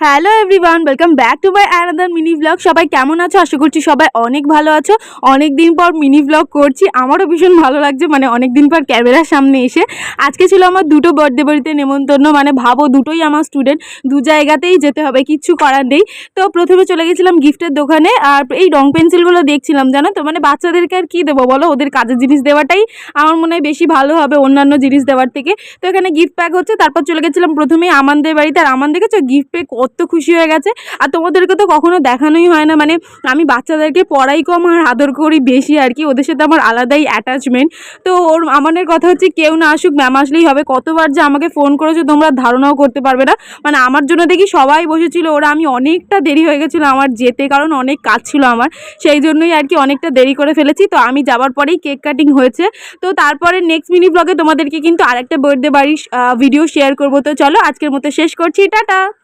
Hello everyone, welcome back to my another mini blog. সবাই কেমন আছো? আশা করছি সবাই অনেক ভালো আছো। অনেক দিন পর মিনি ব্লগ করছি, আমারও ভীষণ ভালো লাগছে, মানে অনেক দিন পর ক্যামেরার সামনে এসে। আজকে ছিল আমার দুটো বার্থডে বাড়িতে নেমন্তন্ন, মানে ভাবো দুটোই আমার স্টুডেন্ট, দু জায়গাতেই যেতে হবে, কিচ্ছু করার নেই। তো প্রথমে চলে গেছিলাম গিফটের দোকানে, আর এই রং পেন্সিলগুলো দেখছিলাম, জানো তো, মানে বাচ্চাদেরকে আর কী দেবো বলো, ওদের কাজের জিনিস দেওয়াটাই আমার মনে হয় বেশি ভালো হবে অন্যান্য জিনিস দেওয়ার থেকে। তো এখানে গিফট প্যাক হচ্ছে, তারপর চলে গেছিলাম প্রথমেই আমানদের বাড়িতে। আর আমান দেখেছো গিফট পেয়ে কত খুশি হয়ে গেছে। আর তোমাদেরকে তো কখনো দেখানোই হয় না, মানে আমি বাচ্চাদেরকে পড়াই কম আর আদর করি বেশি আর কি, ওদের সাথে আমার আলাদাই অ্যাটাচমেন্ট। তো ওর আমানের কথা হচ্ছে কেউ না আসুক, ম্যাম আসলেই হবে। কতবার যে আমাকে ফোন করেছো তোমরা ধারণাও করতে পারবে না। মানে আমার জন্য দেখি সবাই বসেছিল, ওরা, আমি অনেকটা দেরি হয়ে গেছিলো আমার যেতে, কারণ অনেক কাজ ছিল আমার, সেই জন্যই আর কি অনেকটা দেরি করে ফেলেছি। তো আমি যাবার পরেই কেক কাটিং হয়েছে। তো তারপরে নেক্সট মিনি ব্লগে তোমাদেরকে কিন্তু আরেকটা বার্থডে বাড়ির ভিডিও শেয়ার করবো। তো চলো আজকের মতো শেষ করছি, টাটা।